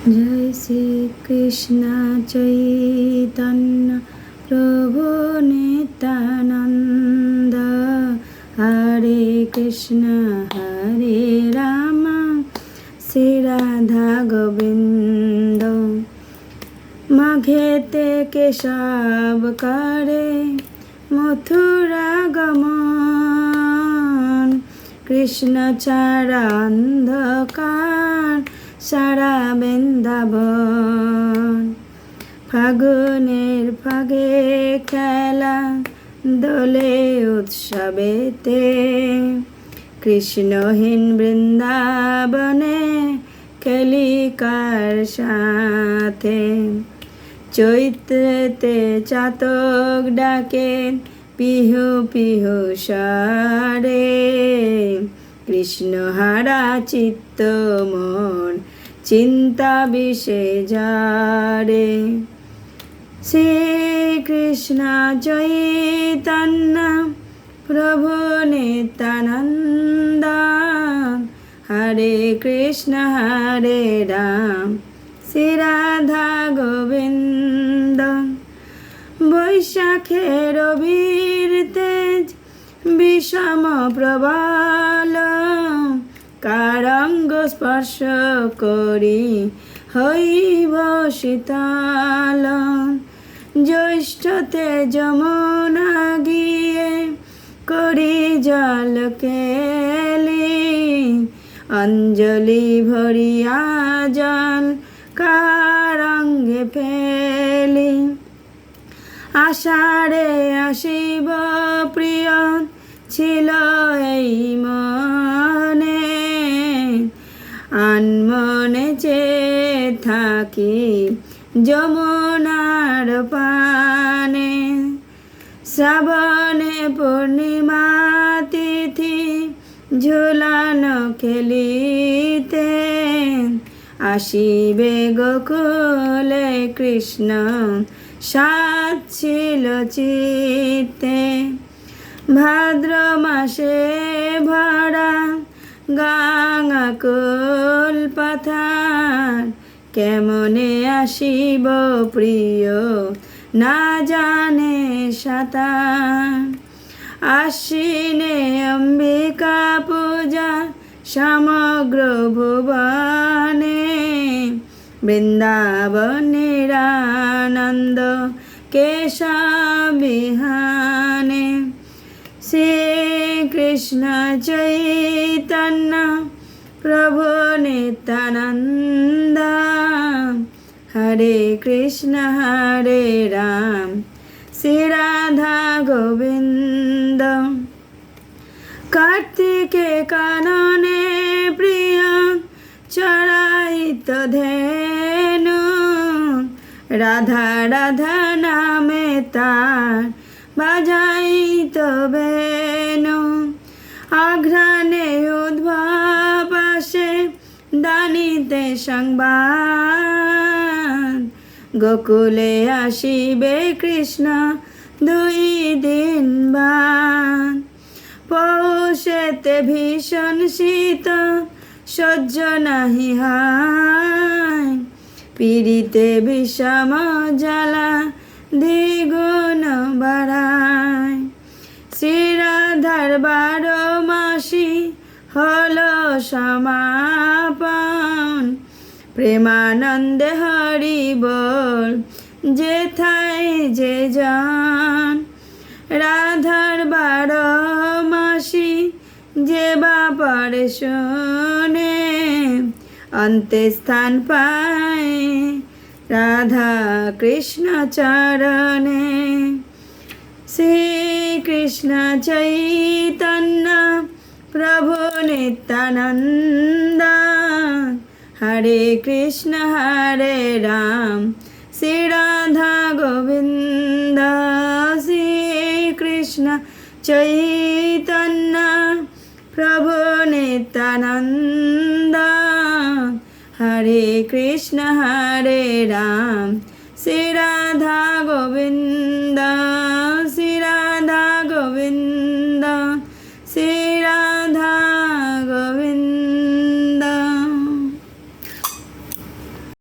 जय श्री कृष्ण चैतन्य प्रभु नित्यानंद। हरे कृष्ण हरे राम श्री राधा गोविंद। माघेते केशव करे मथुरा गमन। कृष्ण ছাড়া অন্ধকার সারা বৃন্দাবন। ফাগুনের ফাগে খেলা দোলে উৎসবেতে। কৃষ্ণহীন বৃন্দাবনে খেলি কার সাথে। চৈত্রেতে চাতক ডাকে পিহু পিহু স্বরে। কৃষ্ণ হারা চিত্ত মন চিন্তা বিষে ঝরে। শ্রীকৃষ্ণ চৈতন্য প্রভু নিত্যানন্দ। হরে কৃষ্ণ হরে রাম শ্রী রাধা গোবিন্দ। বৈশাখের রবির তেজ বিষম প্রবল। কারঙ্গ স্পর্শ করি হইব শীতল। জ্যৈষ্ঠতে যমুনা গিয়ে করি জল কেলি। অঞ্জলি ভরিয়া জল কারঙ্গে ফেলি। আষাঢ়ে আসিব প্রিয় ছিল এই মনে। আনমনে চেয়ে থাকি যমুনার পানে। শ্রাবণে পূর্ণিমা তিথি ঝুলানো খেলিতে। আসিবে গোকুলে কৃষ্ণ সাধ ছিল চিত্তে। ভাদ্র মাসে ভরা গঙ্গা কুল পাথার। কেমনে আসিব প্রিয় না জানে সাঁতার। আশ্বিনে অম্বিকা পূজা সমগ্র ভুবনে। বৃন্দাবনের আনন্দ কেশব বিহানে। শ্রীকৃষ্ণ চৈতন্য প্রভু নিত্যানন্দ। হরে কৃষ্ণ হরে রাম শ্রী রাধা গোবিন্দ। কার্তিকে কাননে প্রিয় চড়াইত ধেনু। রাধা রাধা নামে তার বাজাইত বেনু। অঘ্রাণে উদ্ভব আসে দানিতে সংবাদ। গোকুলে আসিবে কৃষ্ণ দুই দিন বাদ। পৌষেতে ভীষণ শীত সহ্য নাহি হয়। পীড়িতে বিষম জ্বালা দ্বিগুণ বাড়ায়। শ্রীরাধার 12 মাসি হলো সমাপন। প্রেমানন্দে হরি বল যেথায় যে জন। রাধার 12 মাসি যে বাপরে শোনে। অন্তে স্থান পায় রাধা কৃষ্ণ চরণে। শ্রীকৃষ্ণ চৈতন্য প্রভু নিত্যানন্দ। হরে কৃষ্ণ হরে রাম শ্রী রাধা গোবিন্দ। শ্রীকৃষ্ণ চৈতন্য প্রভু নিত্যানন্দ। হরে কৃষ্ণ হরে রাম শ্রী রাধা গোবিন্দ।